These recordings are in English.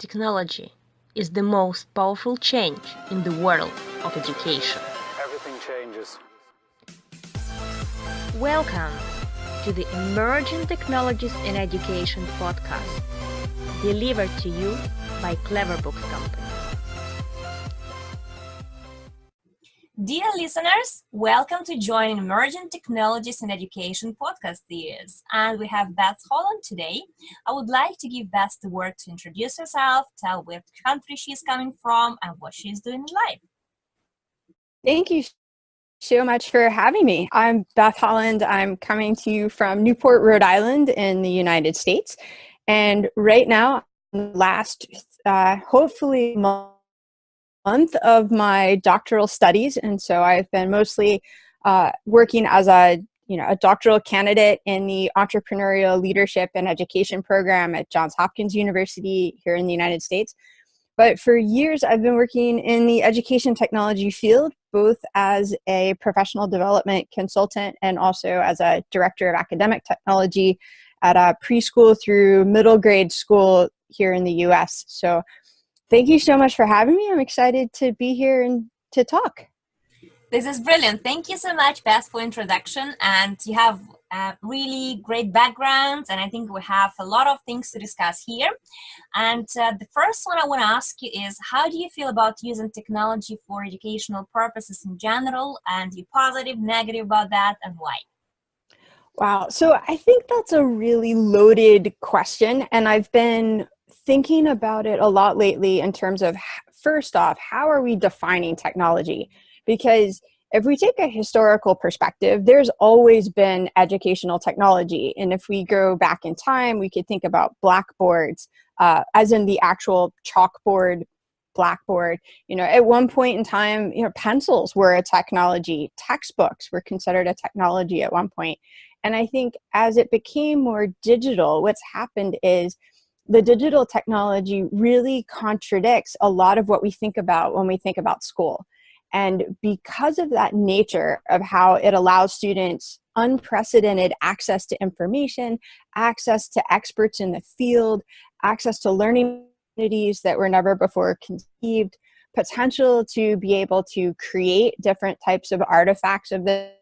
Technology is the most powerful change in the world of education. Everything changes. Welcome to the Emerging Technologies in Education podcast, delivered to you by Clever Books Company. Dear listeners, welcome to join Emerging Technologies in Education podcast series. And we have Beth Holland today. I would like to give Beth the word to introduce herself, tell what country she's coming from, and what she's doing in life. Thank you so much for having me. I'm Beth Holland. I'm coming to you from Newport, Rhode Island in the United States. And right now, last, hopefully, month of my doctoral studies, and so I've been mostly working as a doctoral candidate in the entrepreneurial leadership and education program at Johns Hopkins University here in the United States. But for years, I've been working in the education technology field, both as a professional development consultant and also as a director of academic technology at a preschool through middle grade school here in the U.S. So thank you so much for having me. I'm excited to be here and to talk. This is brilliant. Thank you so much, Beth, for introduction. And you have really great background. And I think we have a lot of things to discuss here. And the first one I want to ask you is, how do you feel about using technology for educational purposes in general? And you're positive, negative about that, and why? Wow. So I think that's a really loaded question. And I've been thinking about it a lot lately in terms of, first off, how are we defining technology? Because if we take a historical perspective, there's always been educational technology. And if we go back in time, we could think about blackboards, as in the actual chalkboard, blackboard. At one point in time, pencils were a technology. Textbooks were considered a technology at one point. And I think as it became more digital, what's happened is the digital technology really contradicts a lot of what we think about when we think about school. And because of that nature of how it allows students unprecedented access to information, access to experts in the field, access to learning communities that were never before conceived, potential to be able to create different types of artifacts of this,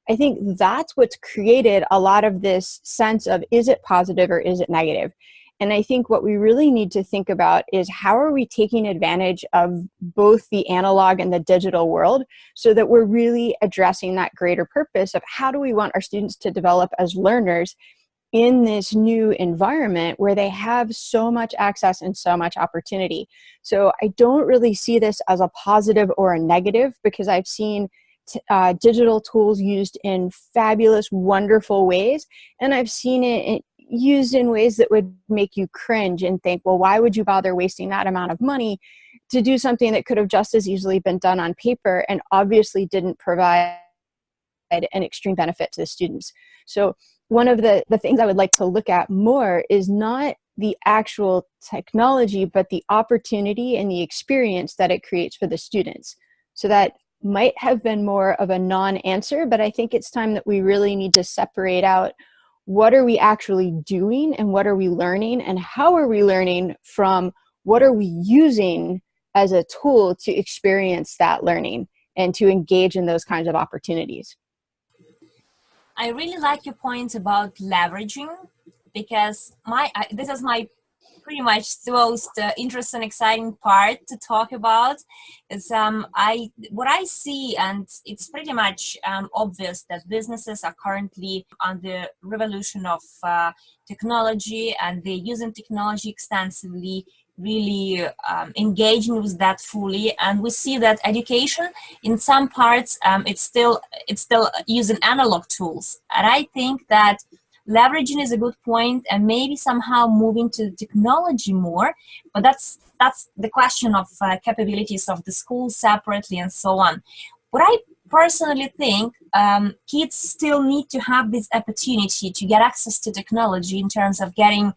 I think that's what's created a lot of this sense of, is it positive or is it negative? And I think what we really need to think about is, how are we taking advantage of both the analog and the digital world so that we're really addressing that greater purpose of how do we want our students to develop as learners in this new environment where they have so much access and so much opportunity. So I don't really see this as a positive or a negative, because I've seen digital tools used in fabulous, wonderful ways, and I've seen it used in ways that would make you cringe and think, well, why would you bother wasting that amount of money to do something that could have just as easily been done on paper and obviously didn't provide an extreme benefit to the students? So one of the things I would like to look at more is not the actual technology, but the opportunity and the experience that it creates for the students. So that might have been more of a non-answer, but I think it's time that we really need to separate out, what are we actually doing and what are we learning and how are we learning, from what are we using as a tool to experience that learning and to engage in those kinds of opportunities. I really like your point about leveraging, because this is my pretty much the most interesting, exciting part to talk about. Is what I see, and it's pretty much obvious that businesses are currently on the revolution of technology, and they're using technology extensively, really engaging with that fully. And we see that education, in some parts, it's still using analog tools. And I think that leveraging is a good point, and maybe somehow moving to technology more, but that's the question of capabilities of the school separately and so on. What I personally think, kids still need to have this opportunity to get access to technology in terms of getting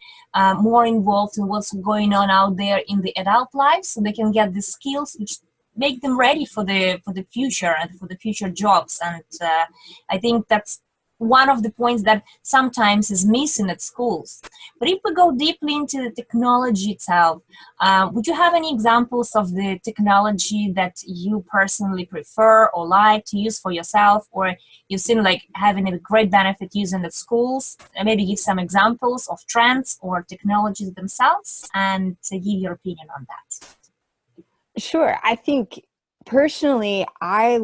more involved in what's going on out there in the adult life, so they can get the skills which make them ready for the future and for the future jobs. And I think that's one of the points that sometimes is missing at schools. But if we go deeply into the technology itself, would you have any examples of the technology that you personally prefer or like to use for yourself, or you've seen like having a great benefit using at schools? And maybe give some examples of trends or technologies themselves and to give your opinion on that. Sure. I think personally, I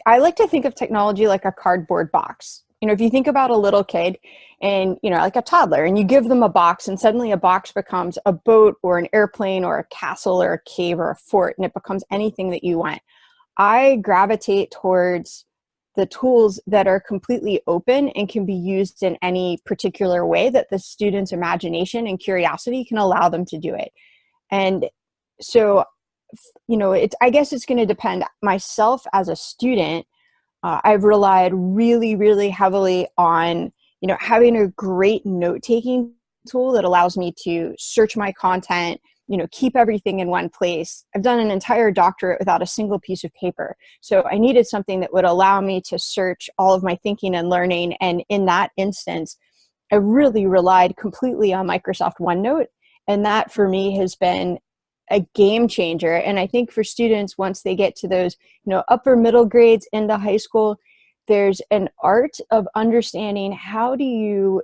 like to think of technology like a cardboard box. You know, if you think about a little kid and, you know, like a toddler, and you give them a box and suddenly a box becomes a boat or an airplane or a castle or a cave or a fort, and it becomes anything that you want. I gravitate towards the tools that are completely open and can be used in any particular way that the student's imagination and curiosity can allow them to do it. And so, you know, I guess it's going to depend. Myself as a student, I've relied really, really heavily on, you know, having a great note-taking tool that allows me to search my content, you know, keep everything in one place. I've done an entire doctorate without a single piece of paper. So I needed something that would allow me to search all of my thinking and learning. And in that instance, I really relied completely on Microsoft OneNote. And that for me has been a game changer. And I think for students, once they get to those, you know, upper middle grades into high school, there's an art of understanding how do you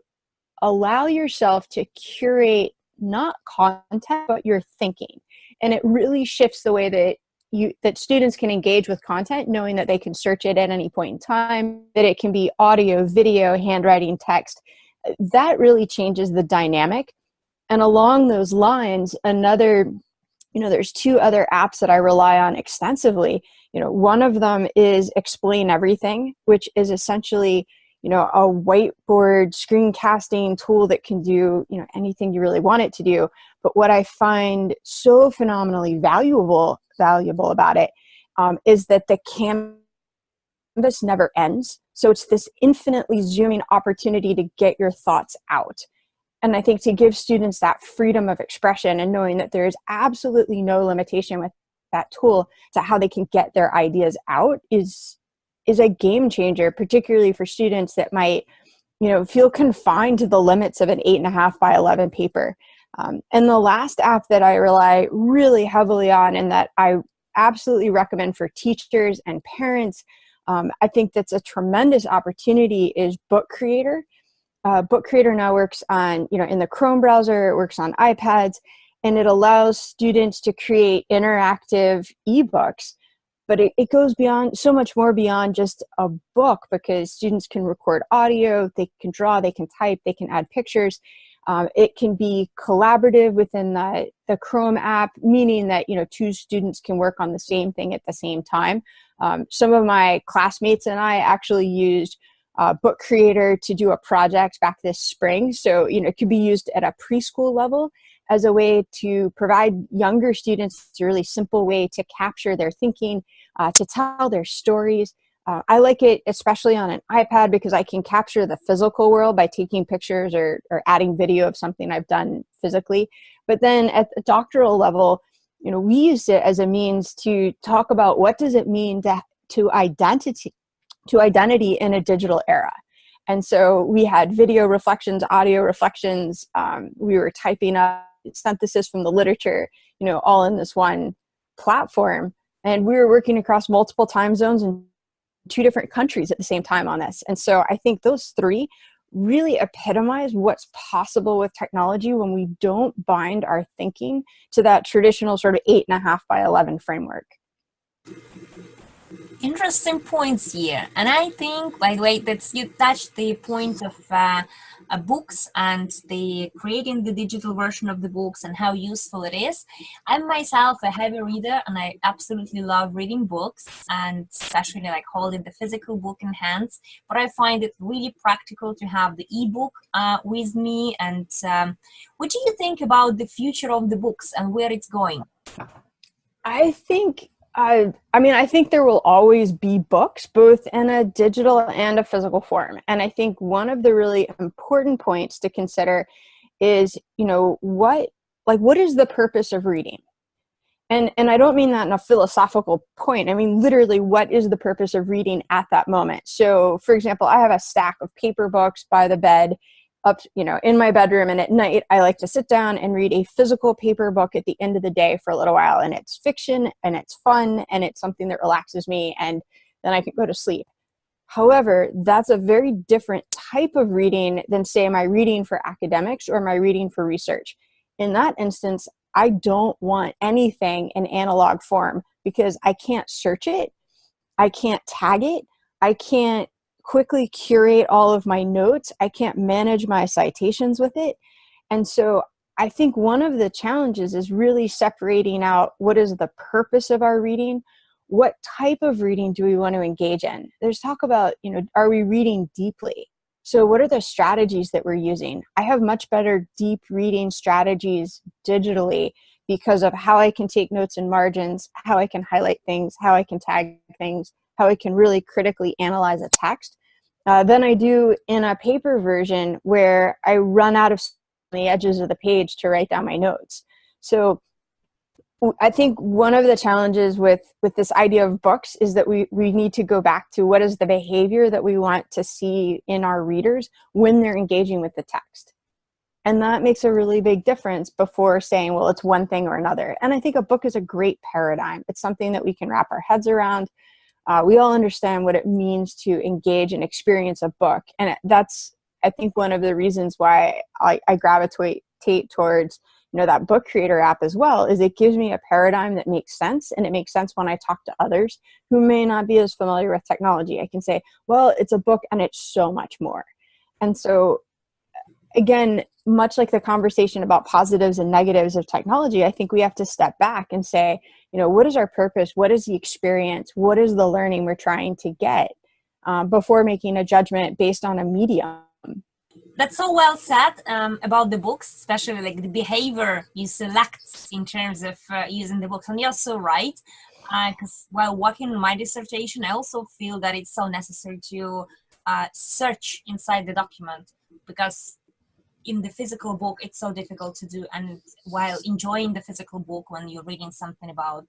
allow yourself to curate not content, but your thinking. And it really shifts the way that students can engage with content, knowing that they can search it at any point in time, that it can be audio, video, handwriting, text. That really changes the dynamic. And along those lines, there's two other apps that I rely on extensively. You know, one of them is Explain Everything, which is essentially, you know, a whiteboard screencasting tool that can do, you know, anything you really want it to do. But what I find so phenomenally valuable about it is that the canvas never ends. So it's this infinitely zooming opportunity to get your thoughts out. And I think to give students that freedom of expression and knowing that there is absolutely no limitation with that tool to how they can get their ideas out is a game changer, particularly for students that might, you know, feel confined to the limits of an 8.5 by 11 paper. And the last app that I rely really heavily on and that I absolutely recommend for teachers and parents, I think that's a tremendous opportunity, is Book Creator. Book Creator now works on, you know, in the Chrome browser, it works on iPads, and it allows students to create interactive ebooks. But it goes beyond, so much more beyond just a book, because students can record audio, they can draw, they can type, they can add pictures. It can be collaborative within the Chrome app, meaning that, you know, two students can work on the same thing at the same time. Some of my classmates and I actually used Book Creator to do a project back this spring. So, you know, it could be used at a preschool level as a way to provide younger students a really simple way to capture their thinking, to tell their stories. I like it especially on an iPad because I can capture the physical world by taking pictures or adding video of something I've done physically. But then at the doctoral level, you know, we used it as a means to talk about what does it mean to identity in a digital era. And so we had video reflections, audio reflections. We were typing up synthesis from the literature, you know, all in this one platform. And we were working across multiple time zones and 2 different countries at the same time on this. And so I think those 3 really epitomize what's possible with technology when we don't bind our thinking to that traditional sort of 8.5 by 11 framework. Interesting points here. And I think, by the way, that you touched the point of books and the creating the digital version of the books and how useful it is. I'm myself a heavy reader and I absolutely love reading books, and especially like holding the physical book in hands. But I find it really practical to have the ebook with me. And what do you think about the future of the books and where it's going? I think I think there will always be books, both in a digital and a physical form. And I think one of the really important points to consider is, you know, what is the purpose of reading? And I don't mean that in a philosophical point. I mean, literally, what is the purpose of reading at that moment? So, for example, I have a stack of paper books by the bed up, in my bedroom. And at night, I like to sit down and read a physical paper book at the end of the day for a little while. And it's fiction and it's fun and it's something that relaxes me. And then I can go to sleep. However, that's a very different type of reading than, say, am I reading for academics or am I reading for research? In that instance, I don't want anything in analog form because I can't search it. I can't tag it. I can't quickly curate all of my notes. I can't manage my citations with it. And so I think one of the challenges is really separating out what is the purpose of our reading. What type of reading do we want to engage in? There's talk about, are we reading deeply? So what are the strategies that we're using? I have much better deep reading strategies digitally because of how I can take notes and margins, how I can highlight things, how I can tag things, how I can really critically analyze a text than I do in a paper version where I run out of the edges of the page to write down my notes. So I think one of the challenges with this idea of books is that we need to go back to what is the behavior that we want to see in our readers when they're engaging with the text. And that makes a really big difference before saying, well, it's one thing or another. And I think a book is a great paradigm. It's something that we can wrap our heads around. We all understand what it means to engage and experience a book. And that's, I think, one of the reasons why I gravitate towards that book creator app as well, is it gives me a paradigm that makes sense. And it makes sense when I talk to others who may not be as familiar with technology. I can say, well, it's a book and it's so much more. And so again, much like the conversation about positives and negatives of technology, I think we have to step back and say, what is our purpose? What is the experience? What is the learning we're trying to get before making a judgment based on a medium? That's so well said about the books, especially like the behavior you select in terms of using the books. And you're so right, because while working on my dissertation, I also feel that it's so necessary to search inside the document, because in the physical book, it's so difficult to do. And while enjoying the physical book, when you're reading something about,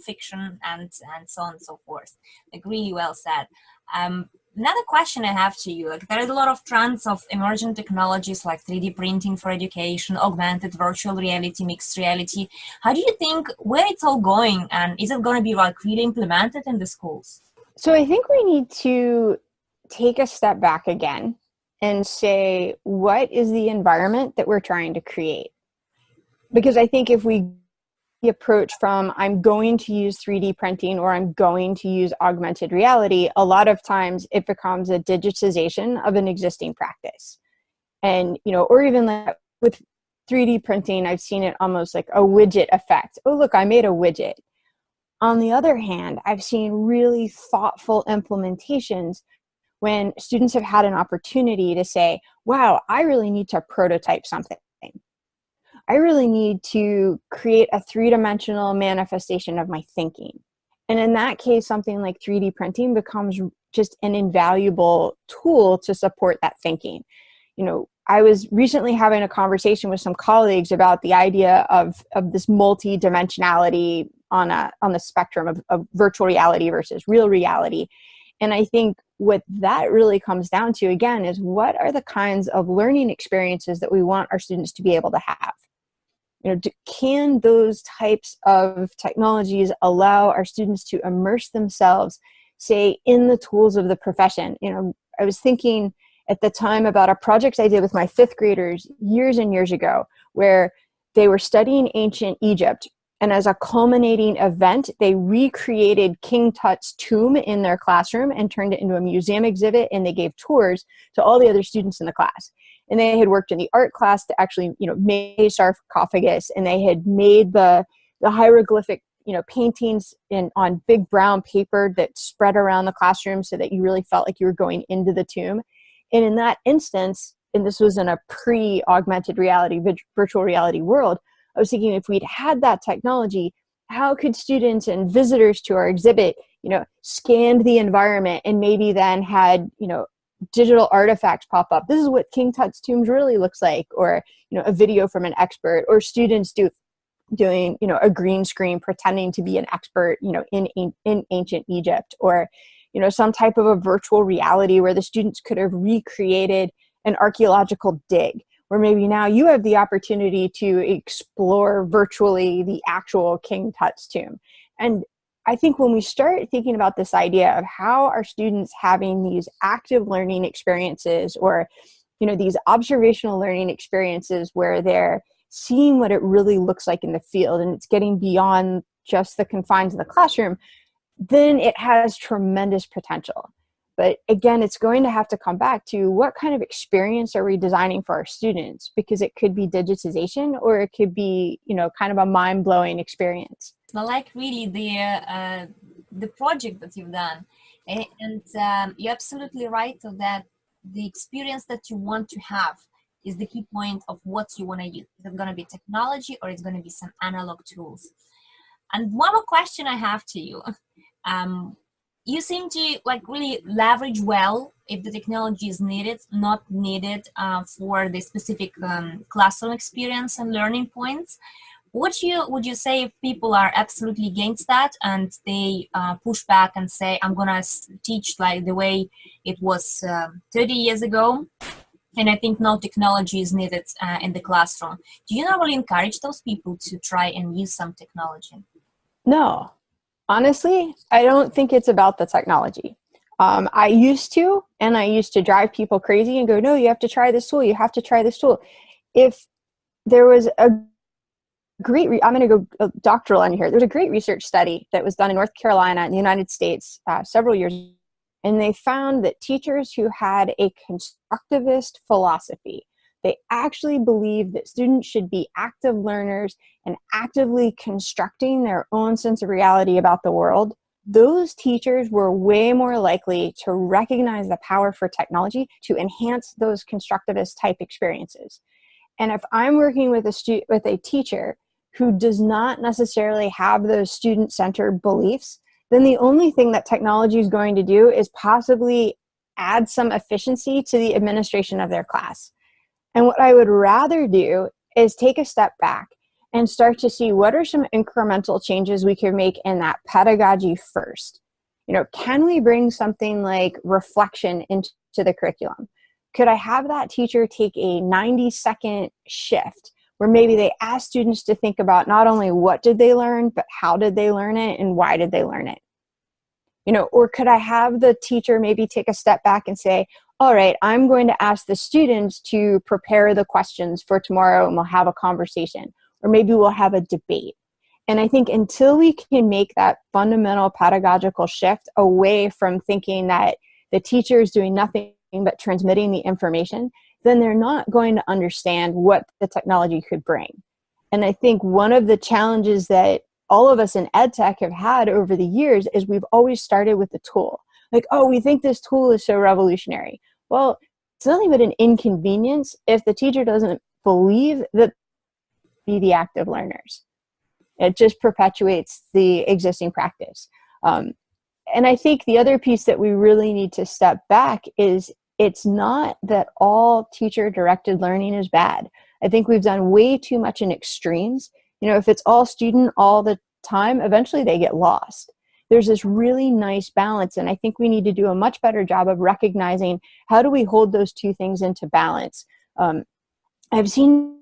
fiction and so on and so forth, like really well said. Another question I have to you, like there is a lot of trends of emerging technologies like 3D printing for education, augmented virtual reality, mixed reality. How do you think where it's all going, and is it going to be like really implemented in the schools? So I think we need to take a step back again and say, what is the environment that we're trying to create? Because I think if we approach from I'm going to use 3D printing or I'm going to use augmented reality, a lot of times it becomes a digitization of an existing practice. And, or even like with 3D printing, I've seen it almost like a widget effect. Oh, look, I made a widget. On the other hand, I've seen really thoughtful implementations when students have had an opportunity to say, wow, I really need to prototype something. I really need to create a three-dimensional manifestation of my thinking. And in that case, something like 3D printing becomes just an invaluable tool to support that thinking. I was recently having a conversation with some colleagues about the idea of this multi-dimensionality on the spectrum of virtual reality versus real reality. And I think what that really comes down to, again, is what are the kinds of learning experiences that we want our students to be able to have? Can those types of technologies allow our students to immerse themselves, say, in the tools of the profession? I was thinking at the time about a project I did with my fifth graders years and years ago, where they were studying ancient Egypt. And as a culminating event, they recreated King Tut's tomb in their classroom and turned it into a museum exhibit. And they gave tours to all the other students in the class. And they had worked in the art class to actually, make a sarcophagus, and they had made the hieroglyphic, paintings on big brown paper that spread around the classroom so that you really felt like you were going into the tomb. And in that instance, and this was in a pre-augmented reality, virtual reality world, I was thinking if we'd had that technology, how could students and visitors to our exhibit, scanned the environment and maybe then had, digital artifacts pop up. This is what King Tut's tomb really looks like, or, a video from an expert, or students do doing, a green screen, pretending to be an expert, in ancient Egypt, or, some type of a virtual reality where the students could have recreated an archaeological dig, where maybe now you have the opportunity to explore virtually the actual King Tut's tomb. And I think when we start thinking about this idea of how are students having these active learning experiences, or, these observational learning experiences where they're seeing what it really looks like in the field and it's getting beyond just the confines of the classroom, then it has tremendous potential. But again, it's going to have to come back to what kind of experience are we designing for our students, because it could be digitization or it could be, kind of a mind-blowing experience. I like really the project that you've done. And you're absolutely right of that the experience that you want to have is the key point of what you want to use. Is it going to be technology or is it going to be some analog tools? And one more question I have to you. You seem to really leverage well if the technology is needed, not needed for the specific classroom experience and learning points. Would you say if people are absolutely against that and they push back and say, I'm going to teach the way it was 30 years ago, and I think no technology is needed in the classroom. Do you normally encourage those people to try and use some technology? No. Honestly, I don't think it's about the technology. I used to drive people crazy and go, no, you have to try this tool. You have to try this tool. If there was a great, I'm going to go doctoral in here. There's a great research study that was done in North Carolina in the United States several years ago. And they found that teachers who had a constructivist philosophy, they actually believed that students should be active learners and actively constructing their own sense of reality about the world. Those teachers were way more likely to recognize the power for technology to enhance those constructivist type experiences. And if I'm working with a teacher who does not necessarily have those student-centered beliefs, then the only thing that technology is going to do is possibly add some efficiency to the administration of their class. And what I would rather do is take a step back and start to see what are some incremental changes we can make in that pedagogy first. Can we bring something like reflection into the curriculum? Could I have that teacher take a 90-second shift where maybe they ask students to think about not only what did they learn, but how did they learn it and why did they learn it? Or could I have the teacher maybe take a step back and say, all right, I'm going to ask the students to prepare the questions for tomorrow and we'll have a conversation, or maybe we'll have a debate. And I think until we can make that fundamental pedagogical shift away from thinking that the teacher is doing nothing but transmitting the information, then they're not going to understand what the technology could bring. And I think one of the challenges that all of us in ed tech have had over the years is we've always started with the tool. We think this tool is so revolutionary. Well, it's nothing but an inconvenience if the teacher doesn't believe that be the active learners. It just perpetuates the existing practice. And I think the other piece that we really need to step back is it's not that all teacher-directed learning is bad. I think we've done way too much in extremes. If it's all student all the time, eventually they get lost. There's this really nice balance, and I think we need to do a much better job of recognizing how do we hold those two things into balance. I've seen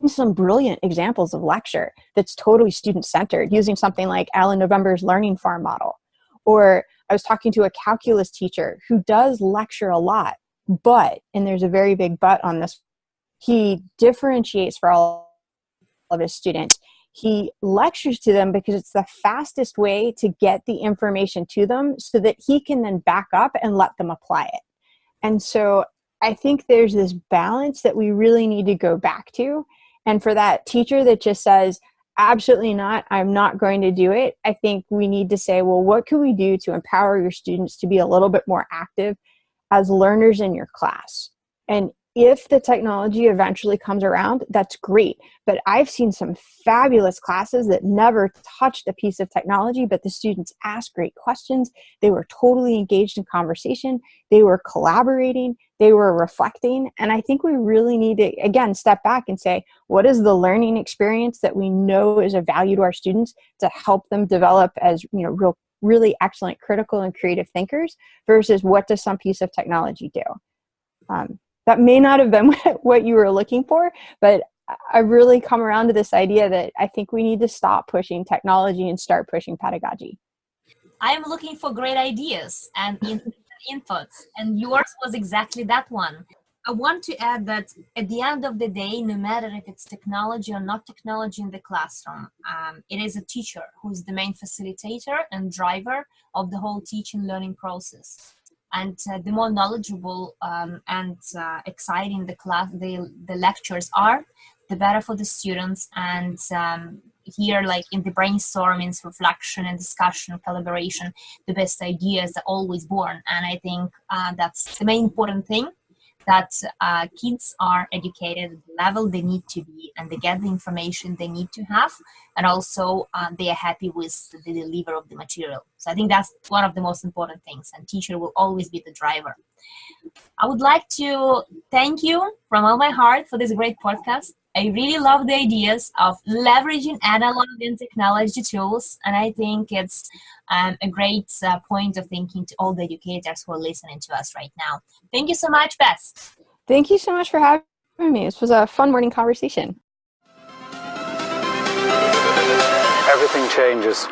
some brilliant examples of lecture that's totally student-centered, using something like Alan November's Learning Farm model. Or I was talking to a calculus teacher who does lecture a lot, but, and there's a very big but on this, he differentiates for all of his students. He lectures to them because it's the fastest way to get the information to them so that he can then back up and let them apply it. And so I think there's this balance that we really need to go back to. And for that teacher that just says, absolutely not, I'm not going to do it, I think we need to say, well, what can we do to empower your students to be a little bit more active as learners in your class? And if the technology eventually comes around, that's great. But I've seen some fabulous classes that never touched a piece of technology, but the students asked great questions. They were totally engaged in conversation. They were collaborating. They were reflecting. And I think we really need to, again, step back and say, what is the learning experience that we know is of value to our students to help them develop as, really excellent critical and creative thinkers versus what does some piece of technology do? That may not have been what you were looking for, but I really come around to this idea that I think we need to stop pushing technology and start pushing pedagogy. I am looking for great ideas and inputs, and yours was exactly that one. I want to add that at the end of the day, no matter if it's technology or not technology in the classroom, it is a teacher who's the main facilitator and driver of the whole teaching learning process. And the more knowledgeable and exciting the lectures are, the better for the students. And here, like in the brainstorming, reflection and discussion, collaboration, the best ideas are always born. And I think that's the main important thing, that kids are educated at the level they need to be, and they get the information they need to have, and also they are happy with the delivery of the material. So I think that's one of the most important things, and teacher will always be the driver. I would like to thank you from all my heart for this great podcast. I really love the ideas of leveraging analog and technology tools, and I think it's a great point of thinking to all the educators who are listening to us right now. Thank you so much, Beth. Thank you so much for having me. This was a fun morning conversation. Everything changes.